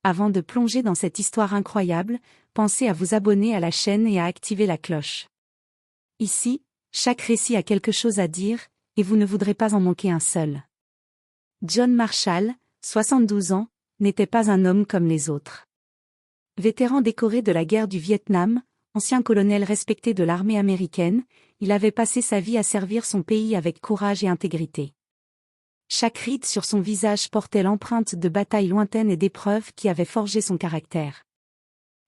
Avant de plonger dans cette histoire incroyable, pensez à vous abonner à la chaîne et à activer la cloche. Ici, chaque récit a quelque chose à dire, et vous ne voudrez pas en manquer un seul. John Marshall, 72 ans, n'était pas un homme comme les autres. Vétéran décoré de la guerre du Vietnam, ancien colonel respecté de l'armée américaine, il avait passé sa vie à servir son pays avec courage et intégrité. Chaque ride sur son visage portait l'empreinte de batailles lointaines et d'épreuves qui avaient forgé son caractère.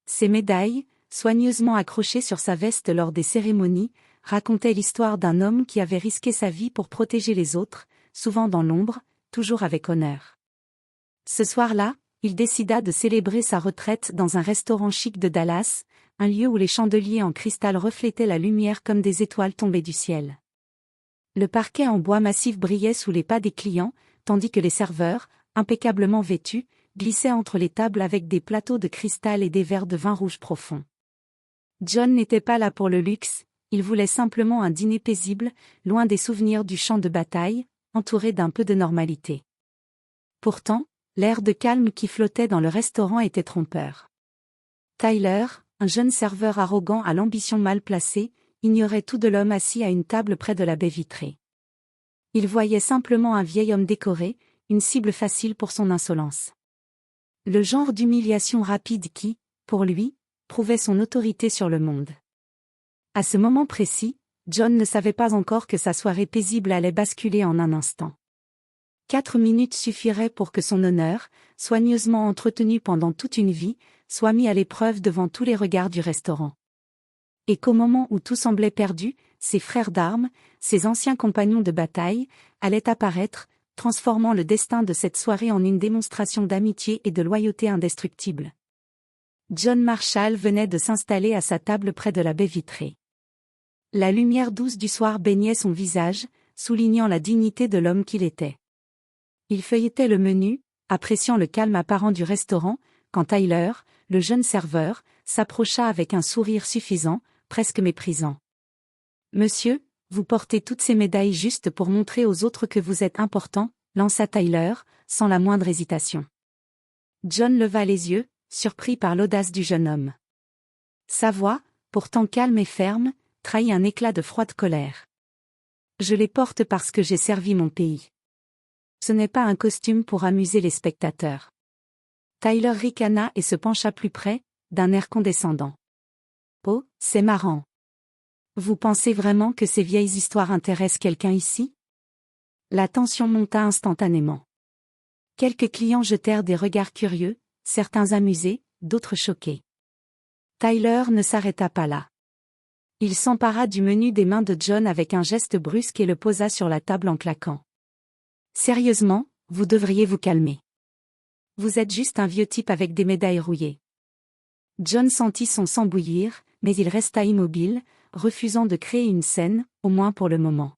Ses médailles, soigneusement accrochées sur sa veste lors des cérémonies, racontaient l'histoire d'un homme qui avait risqué sa vie pour protéger les autres, souvent dans l'ombre, toujours avec honneur. Ce soir-là, il décida de célébrer sa retraite dans un restaurant chic de Dallas, un lieu où les chandeliers en cristal reflétaient la lumière comme des étoiles tombées du ciel. Le parquet en bois massif brillait sous les pas des clients, tandis que les serveurs, impeccablement vêtus, glissaient entre les tables avec des plateaux de cristal et des verres de vin rouge profond. John n'était pas là pour le luxe, il voulait simplement un dîner paisible, loin des souvenirs du champ de bataille, entouré d'un peu de normalité. Pourtant, l'air de calme qui flottait dans le restaurant était trompeur. Tyler, un jeune serveur arrogant à l'ambition mal placée, ignorait tout de l'homme assis à une table près de la baie vitrée. Il voyait simplement un vieil homme décoré, une cible facile pour son insolence. Le genre d'humiliation rapide qui, pour lui, prouvait son autorité sur le monde. À ce moment précis, John ne savait pas encore que sa soirée paisible allait basculer en un instant. 4 minutes suffiraient pour que son honneur, soigneusement entretenu pendant toute une vie, soit mis à l'épreuve devant tous les regards du restaurant. Et qu'au moment où tout semblait perdu, ses frères d'armes, ses anciens compagnons de bataille, allaient apparaître, transformant le destin de cette soirée en une démonstration d'amitié et de loyauté indestructible. John Marshall venait de s'installer à sa table près de la baie vitrée. La lumière douce du soir baignait son visage, soulignant la dignité de l'homme qu'il était. Il feuilletait le menu, appréciant le calme apparent du restaurant, quand Tyler, le jeune serveur, s'approcha avec un sourire suffisant, presque méprisant. « Monsieur, vous portez toutes ces médailles juste pour montrer aux autres que vous êtes important », lança Tyler, sans la moindre hésitation. John leva les yeux, surpris par l'audace du jeune homme. Sa voix, pourtant calme et ferme, trahit un éclat de froide colère. « Je les porte parce que j'ai servi mon pays. Ce n'est pas un costume pour amuser les spectateurs. » Tyler ricana et se pencha plus près, d'un air condescendant. « Oh, c'est marrant. Vous pensez vraiment que ces vieilles histoires intéressent quelqu'un ici ?» La tension monta instantanément. Quelques clients jetèrent des regards curieux, certains amusés, d'autres choqués. Tyler ne s'arrêta pas là. Il s'empara du menu des mains de John avec un geste brusque et le posa sur la table en claquant. « Sérieusement, vous devriez vous calmer. Vous êtes juste un vieux type avec des médailles rouillées. » John sentit son sang bouillir, mais il resta immobile, refusant de créer une scène, au moins pour le moment.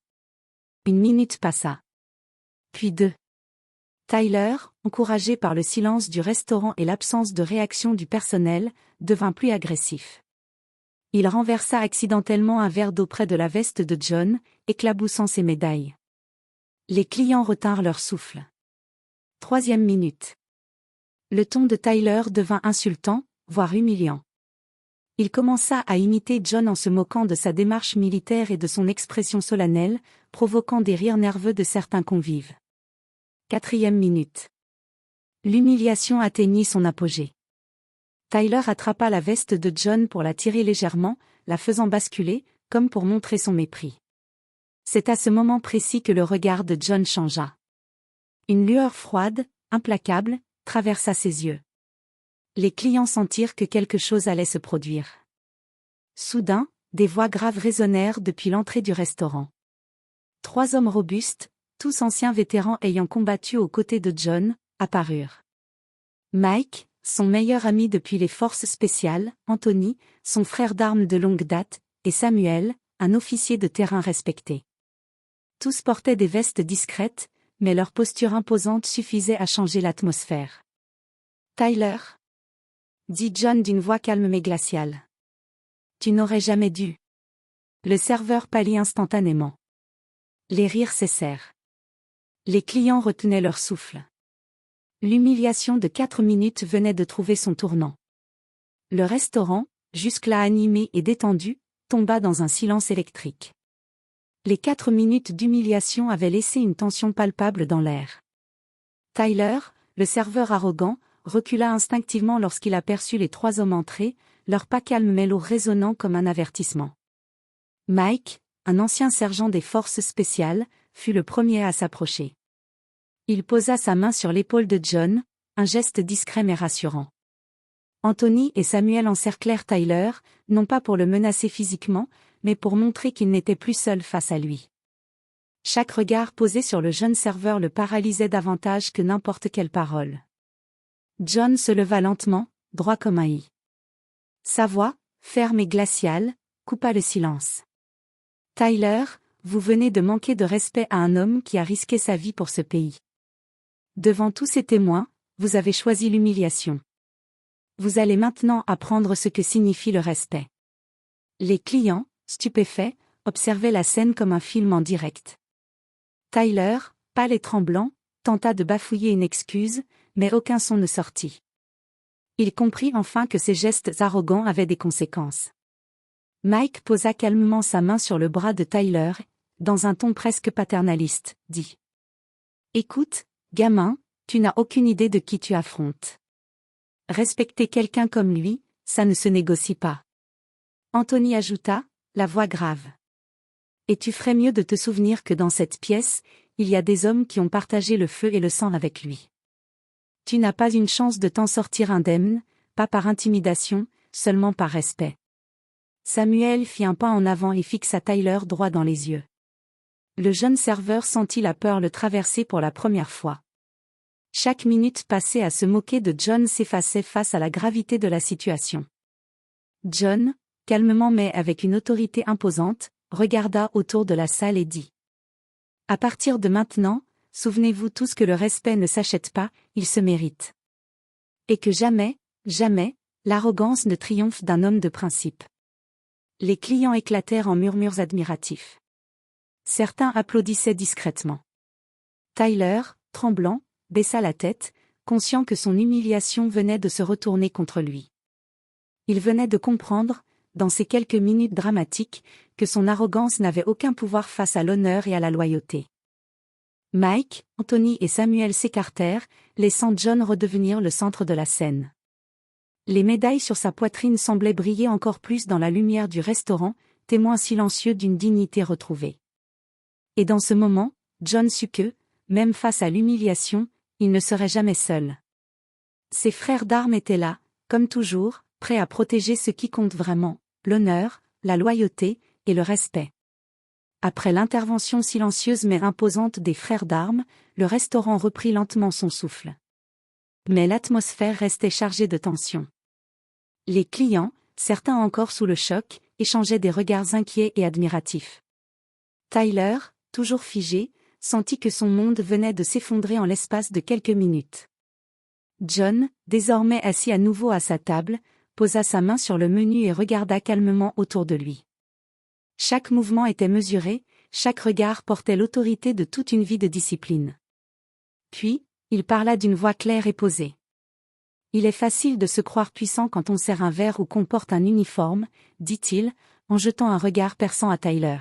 1 minute passa. Puis 2. Tyler, encouragé par le silence du restaurant et l'absence de réaction du personnel, devint plus agressif. Il renversa accidentellement un verre d'eau près de la veste de John, éclaboussant ses médailles. Les clients retinrent leur souffle. 3e minute. Le ton de Tyler devint insultant, voire humiliant. Il commença à imiter John en se moquant de sa démarche militaire et de son expression solennelle, provoquant des rires nerveux de certains convives. 4e minute. L'humiliation atteignit son apogée. Tyler attrapa la veste de John pour la tirer légèrement, la faisant basculer, comme pour montrer son mépris. C'est à ce moment précis que le regard de John changea. Une lueur froide, implacable, traversa ses yeux. Les clients sentirent que quelque chose allait se produire. Soudain, des voix graves résonnèrent depuis l'entrée du restaurant. 3 hommes robustes, tous anciens vétérans ayant combattu aux côtés de John, apparurent. Mike, son meilleur ami depuis les forces spéciales, Anthony, son frère d'armes de longue date, et Samuel, un officier de terrain respecté. Tous portaient des vestes discrètes, mais leur posture imposante suffisait à changer l'atmosphère. « Tyler » dit John d'une voix calme mais glaciale. « Tu n'aurais jamais dû. » Le serveur pâlit instantanément. Les rires cessèrent. Les clients retenaient leur souffle. L'humiliation de 4 minutes venait de trouver son tournant. Le restaurant, jusque-là animé et détendu, tomba dans un silence électrique. Les 4 minutes d'humiliation avaient laissé une tension palpable dans l'air. Tyler, le serveur arrogant, recula instinctivement lorsqu'il aperçut les 3 hommes entrer, leur pas calme mais lourd résonnant comme un avertissement. Mike, un ancien sergent des forces spéciales, fut le premier à s'approcher. Il posa sa main sur l'épaule de John, un geste discret mais rassurant. Anthony et Samuel encerclèrent Tyler, non pas pour le menacer physiquement, mais pour montrer qu'il n'était plus seul face à lui. Chaque regard posé sur le jeune serveur le paralysait davantage que n'importe quelle parole. John se leva lentement, droit comme un i. Sa voix, ferme et glaciale, coupa le silence. « Tyler, vous venez de manquer de respect à un homme qui a risqué sa vie pour ce pays. Devant tous ces témoins, vous avez choisi l'humiliation. Vous allez maintenant apprendre ce que signifie le respect. » Les clients, stupéfaits, observaient la scène comme un film en direct. Tyler, pâle et tremblant, tenta de bafouiller une excuse, mais aucun son ne sortit. Il comprit enfin que ses gestes arrogants avaient des conséquences. Mike posa calmement sa main sur le bras de Tyler, dans un ton presque paternaliste, dit « Écoute, gamin, tu n'as aucune idée de qui tu affrontes. Respecter quelqu'un comme lui, ça ne se négocie pas. » Anthony ajouta, la voix grave. « Et tu ferais mieux de te souvenir que dans cette pièce, il y a des hommes qui ont partagé le feu et le sang avec lui. Tu n'as pas une chance de t'en sortir indemne, pas par intimidation, seulement par respect. » Samuel fit un pas en avant et fixa Tyler droit dans les yeux. Le jeune serveur sentit la peur le traverser pour la première fois. Chaque minute passée à se moquer de John s'effaçait face à la gravité de la situation. John, calmement mais avec une autorité imposante, regarda autour de la salle et dit « À partir de maintenant, souvenez-vous tous que le respect ne s'achète pas, il se mérite. Et que jamais, jamais, l'arrogance ne triomphe d'un homme de principe. » Les clients éclatèrent en murmures admiratifs. Certains applaudissaient discrètement. Tyler, tremblant, baissa la tête, conscient que son humiliation venait de se retourner contre lui. Il venait de comprendre, dans ces quelques minutes dramatiques, que son arrogance n'avait aucun pouvoir face à l'honneur et à la loyauté. Mike, Anthony et Samuel s'écartèrent, laissant John redevenir le centre de la scène. Les médailles sur sa poitrine semblaient briller encore plus dans la lumière du restaurant, témoin silencieux d'une dignité retrouvée. Et dans ce moment, John sut que, même face à l'humiliation, il ne serait jamais seul. Ses frères d'armes étaient là, comme toujours, prêts à protéger ce qui compte vraiment, l'honneur, la loyauté et le respect. Après l'intervention silencieuse mais imposante des frères d'armes, le restaurant reprit lentement son souffle. Mais l'atmosphère restait chargée de tension. Les clients, certains encore sous le choc, échangeaient des regards inquiets et admiratifs. Tyler, toujours figé, sentit que son monde venait de s'effondrer en l'espace de quelques minutes. John, désormais assis à nouveau à sa table, posa sa main sur le menu et regarda calmement autour de lui. Chaque mouvement était mesuré, chaque regard portait l'autorité de toute une vie de discipline. Puis, il parla d'une voix claire et posée. « Il est facile de se croire puissant quand on sert un verre ou qu'on porte un uniforme, dit-il, en jetant un regard perçant à Tyler.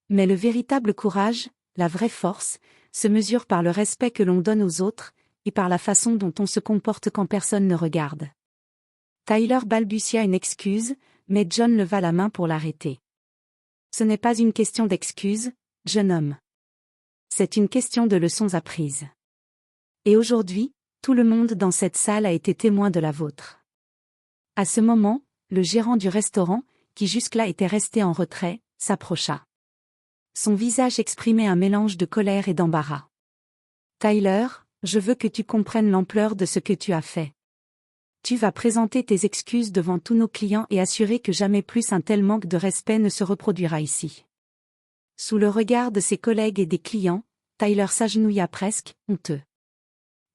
Mais le véritable courage, la vraie force, se mesure par le respect que l'on donne aux autres, et par la façon dont on se comporte quand personne ne regarde. » Tyler balbutia une excuse, mais John leva la main pour l'arrêter. « Ce n'est pas une question d'excuse, jeune homme. C'est une question de leçons apprises. Et aujourd'hui, tout le monde dans cette salle a été témoin de la vôtre. » À ce moment, le gérant du restaurant, qui jusque-là était resté en retrait, s'approcha. Son visage exprimait un mélange de colère et d'embarras. « Tyler, je veux que tu comprennes l'ampleur de ce que tu as fait. Tu vas présenter tes excuses devant tous nos clients et assurer que jamais plus un tel manque de respect ne se reproduira ici. » Sous le regard de ses collègues et des clients, Tyler s'agenouilla presque, honteux.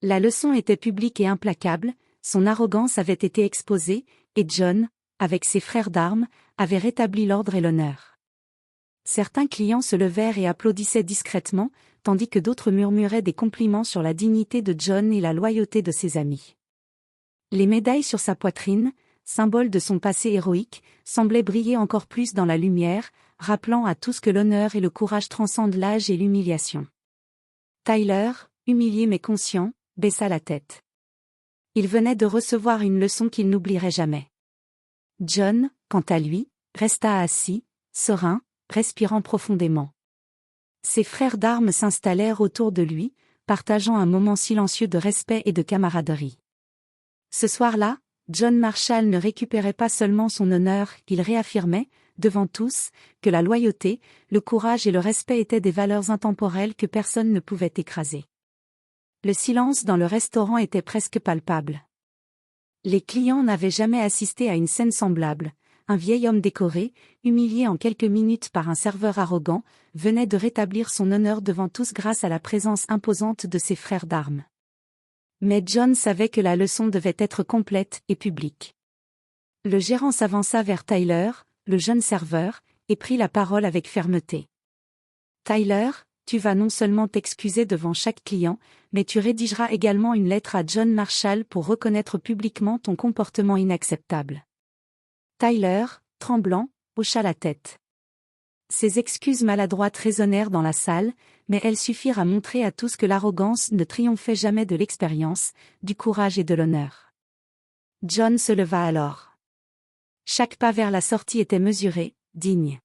La leçon était publique et implacable, son arrogance avait été exposée, et John, avec ses frères d'armes, avait rétabli l'ordre et l'honneur. Certains clients se levèrent et applaudissaient discrètement, tandis que d'autres murmuraient des compliments sur la dignité de John et la loyauté de ses amis. Les médailles sur sa poitrine, symbole de son passé héroïque, semblaient briller encore plus dans la lumière, rappelant à tous que l'honneur et le courage transcendent l'âge et l'humiliation. Tyler, humilié mais conscient, baissa la tête. Il venait de recevoir une leçon qu'il n'oublierait jamais. John, quant à lui, resta assis, serein, respirant profondément. Ses frères d'armes s'installèrent autour de lui, partageant un moment silencieux de respect et de camaraderie. Ce soir-là, John Marshall ne récupérait pas seulement son honneur, il réaffirmait, devant tous, que la loyauté, le courage et le respect étaient des valeurs intemporelles que personne ne pouvait écraser. Le silence dans le restaurant était presque palpable. Les clients n'avaient jamais assisté à une scène semblable. Un vieil homme décoré, humilié en quelques minutes par un serveur arrogant, venait de rétablir son honneur devant tous grâce à la présence imposante de ses frères d'armes. Mais John savait que la leçon devait être complète et publique. Le gérant s'avança vers Tyler, le jeune serveur, et prit la parole avec fermeté. « Tyler, tu vas non seulement t'excuser devant chaque client, mais tu rédigeras également une lettre à John Marshall pour reconnaître publiquement ton comportement inacceptable. » Tyler, tremblant, hocha la tête. Ses excuses maladroites résonnèrent dans la salle, mais elles suffirent à montrer à tous que l'arrogance ne triomphait jamais de l'expérience, du courage et de l'honneur. John se leva alors. Chaque pas vers la sortie était mesuré, digne.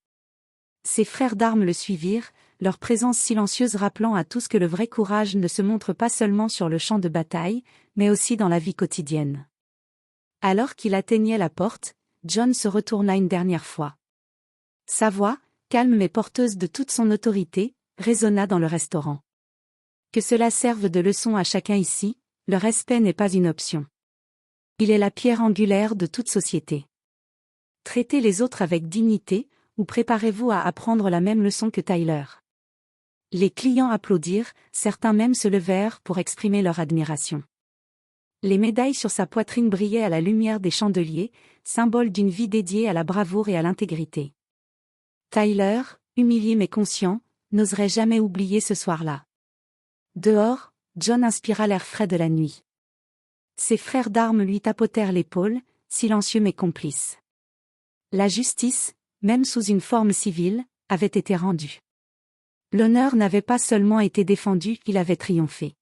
Ses frères d'armes le suivirent, leur présence silencieuse rappelant à tous que le vrai courage ne se montre pas seulement sur le champ de bataille, mais aussi dans la vie quotidienne. Alors qu'il atteignait la porte, John se retourna une dernière fois. Sa voix, calme mais porteuse de toute son autorité, résonna dans le restaurant. Que cela serve de leçon à chacun ici, le respect n'est pas une option. Il est la pierre angulaire de toute société. Traitez les autres avec dignité, ou préparez-vous à apprendre la même leçon que Tyler. Les clients applaudirent, certains même se levèrent pour exprimer leur admiration. Les médailles sur sa poitrine brillaient à la lumière des chandeliers, symbole d'une vie dédiée à la bravoure et à l'intégrité. Tyler, humilié mais conscient, n'oserait jamais oublier ce soir-là. Dehors, John inspira l'air frais de la nuit. Ses frères d'armes lui tapotèrent l'épaule, silencieux mais complices. La justice, même sous une forme civile, avait été rendue. L'honneur n'avait pas seulement été défendu, il avait triomphé.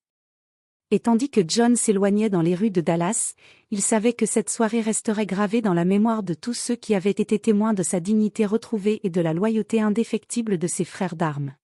Et tandis que John s'éloignait dans les rues de Dallas, il savait que cette soirée resterait gravée dans la mémoire de tous ceux qui avaient été témoins de sa dignité retrouvée et de la loyauté indéfectible de ses frères d'armes.